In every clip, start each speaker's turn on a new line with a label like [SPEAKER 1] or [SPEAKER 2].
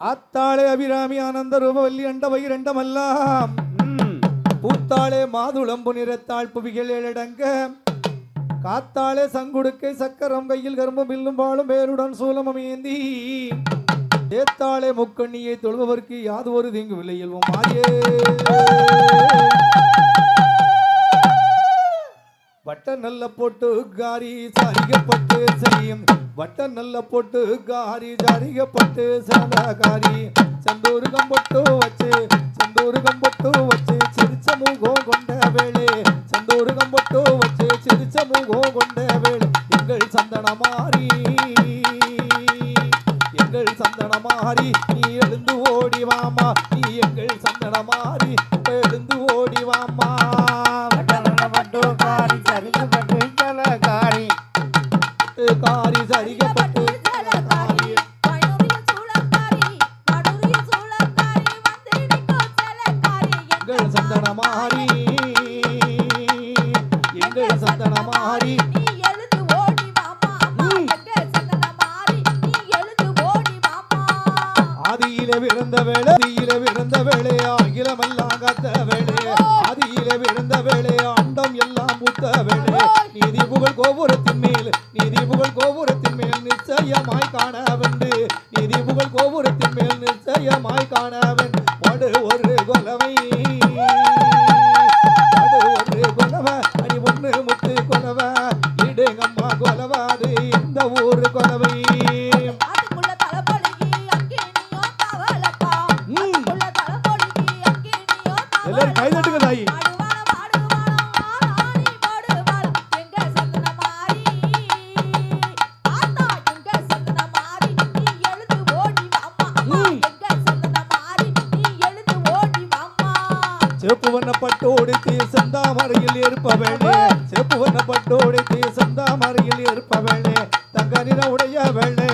[SPEAKER 1] ஆத்தாளே அபிராமி ஆனந்த ரூபவல்லி அண்டவை இரண்டமல்லாம் பூத்தாளே மாதுளம்பு நிறத்தாள் புவிகள் ஏழடங்க காத்தாளே சங்குடுக்கை சக்கரம் கையில் கரும்பும் வில்லும் வாழும் பேருடன் சூலமும் ஏந்தி தேத்தாளே முக்கண்ணியை தொழுபவர்க்கு யாது ஒரு தீங்கு விலையில் மாறியே வட்ட நல்ல போட்டு காரி சாரிகப்பட்டு செய்யும் வட்ட நல்ல போட்டு காரி சாரிகப்பட்டு சாலகாரி செந்தூரு கம்பொட்டு வச்சு சிரிச்ச மூகம் கொண்ட வேளே செந்தூரு கம்பொட்டு வச்சு சிரிச்ச மூகம் கொண்ட வேளே எங்கள் சந்தனமாரி நீ எழுந்து ஓடி வாமா நீ எங்கள் சந்தனமாரி எழுந்து ஓடி வாமா காரி சரிகப்பட்டு எங்கள் சந்தனமாரி ஆதியில விழுந்த வேளை ஆகிலமெல்லாம் காத்த வேளை ஆதியில விழுந்த வேளை அண்டம் எல்லாம் பூத்த வேளை நீதி புகழ் கோபுரத்தின் மேல் நிச்சயமாய் காணவென்று நீதி புகழ் கோபுரத்தின் மேல் நிச்சயமாய் காணவன் படு ஒரு கொலவை அடி ஒண்ணு முத்து கொலவை இடுங்கம்மா கொலவாது இந்த ஊரு கொலவை எல்லாரும் கைதட்டுங்க தாயி செப்பு வண்ணப்பட்டோடு செந்தாமரையில் இருப்பவளே தங்க நிற உடைய வெள்ளை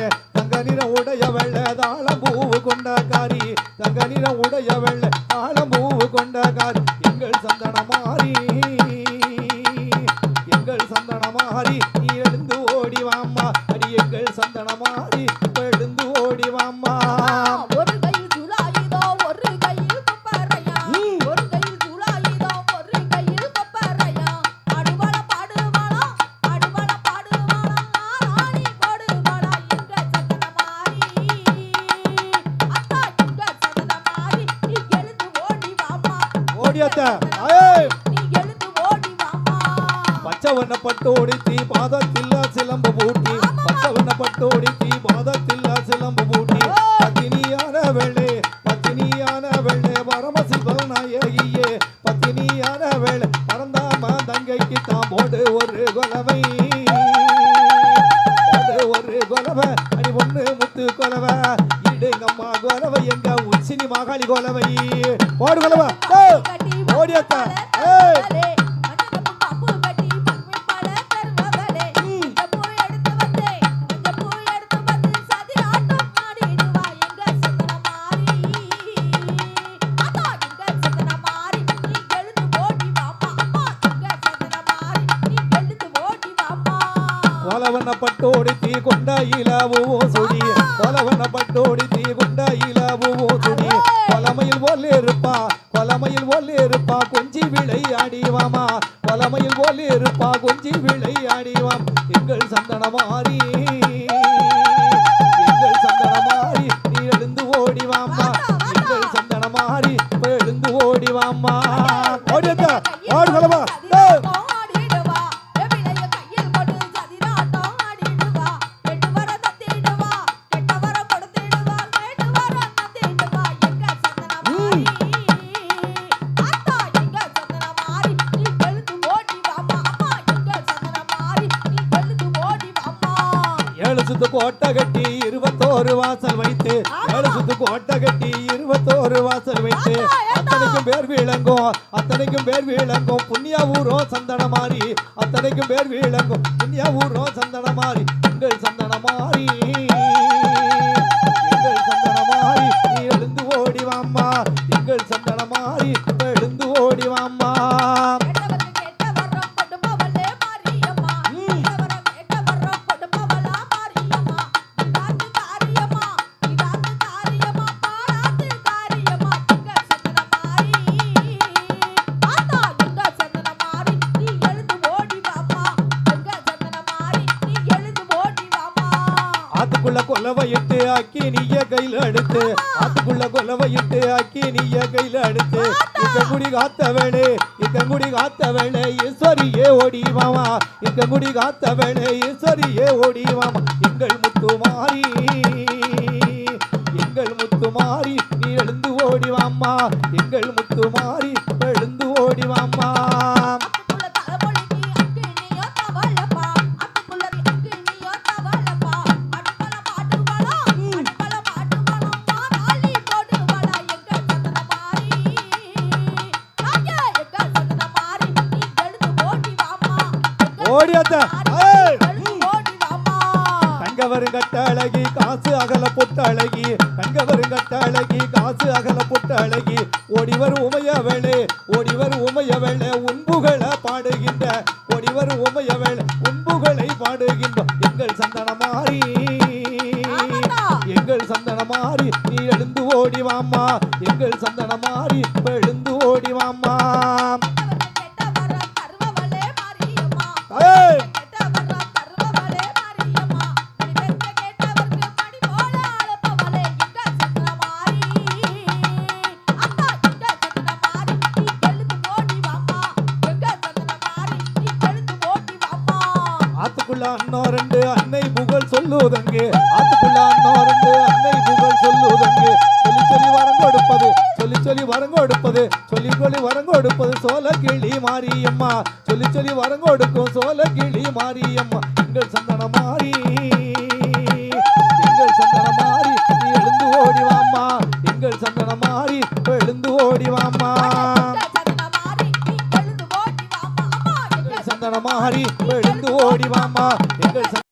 [SPEAKER 1] தாளம்பூவு கொண்ட காரி எங்கள் சந்தனமாரி நீ எழுந்து ஓடி வாம்மா அடி எங்கள் சந்தனமாரி எழுந்து ஓடி வாம்மா பச்சவண்ணப்பட்டோடி தீ பாதத்தில் சிலம்பு பூட்டி பத்தினியான வெள்ளே பரமசிவ நாயகியே பத்தினியான வெள்ளை பரந்தாம தங்கைக்கு தாம் போடு ஒரு கொலவை அடி ஒண்ணு முத்து கொலவை இடுங்கம்மா கொலவை எங்க உச்சினி மகாளி கொலவை போடு கொலவை ஓடியத்தா கொலவனப்பட்டோடி தீ கொண்ட இலவோ சுடி கொலமையில் போலே இருப்பா கொஞ்சி விளையாடிவாமா எங்கள் சந்தனமாரி நீ எழுந்து ஓடிவாமா எங்கள் சந்தனமாரி எழுந்து ஓடிவாமா ஓடியத்த ஓடு கொலவா சுத்து கோட்டை கட்டி 21 வாசல் வைத்து அத்தனைக்கும் பேர் விளங்கும் புண்ணிய ஊரோ சந்தனமாரி எங்கள் சந்தனமாரி நீ எழுந்து ஓடி வாம்மா எங்கள் சந்தனமாரி எழுந்து ஓடி வாம்மா அக்கினிய கையில எடுத்து ஆத்துக்குள்ள கொலவையிட்டு அக்கினிய கையில எடுத்து இக்கங்குடி காத்த வேளே இக்கங்குடி காத்த வேளே ஈஸ்வரியே ஓடி வாமா இக்கங்குடி காத்த வேளே ஈஸ்வரியே ஓடி வாமா எங்கள் முத்துமாரி எங்கள் முத்துமாரி நீ எழுந்து ஓடி வாம்மா எங்கள் முத்துமாரி எழுந்து ஓடி வாம்மா ஓடியாத்த கங்கவரு கட்ட அழகி காசு அகல பொட்ட அழகி கங்கவரு கட்ட அழகி காசு அகல பொட்ட அழகி ஓடிவர் உமையவளே ஓடிவர் உமையவளே உன்புகளை பாடுகின்ற ஓடிவர் உமையவளே உன்புகளை பாடுகின்ற எங்கள் சந்தனமாரி எங்கள் சந்தனமாரி நீ எழுந்து ஓடி வாம்மா எங்கள் சந்தனமாரி எழுந்து ஓடி வாம்மா ஆத்துக்குள்ள அண்ணோ ரெண்டு அன்னை புகழ் சொல்லுதங்கு ஆத்துக்குள்ள அண்ணோ ரெண்டு அன்னை புகழ் சொல்லுதங்கு சொல்லி சொல்லி வரம் கொடுப்பது சொல்லி சொல்லி வரம் கொடுப்பது சொல்லி சொல்லி வரம் கொடுப்பது சோல கிளி மாரியம்மா சொல்லி சொல்லி வரம் கொடுக்கும் சோல கிளி மாரியம்மா எங்கள் சந்தனமாரி எங்கள் சந்தனமாரி நீ எழுந்து ஓடி வாம்மா எங்கள் சந்தனமாரி எழுந்து ஓடி வாம்மா சந்தனமாரி எழுந்து ஓடி வாம்மா எங்கள்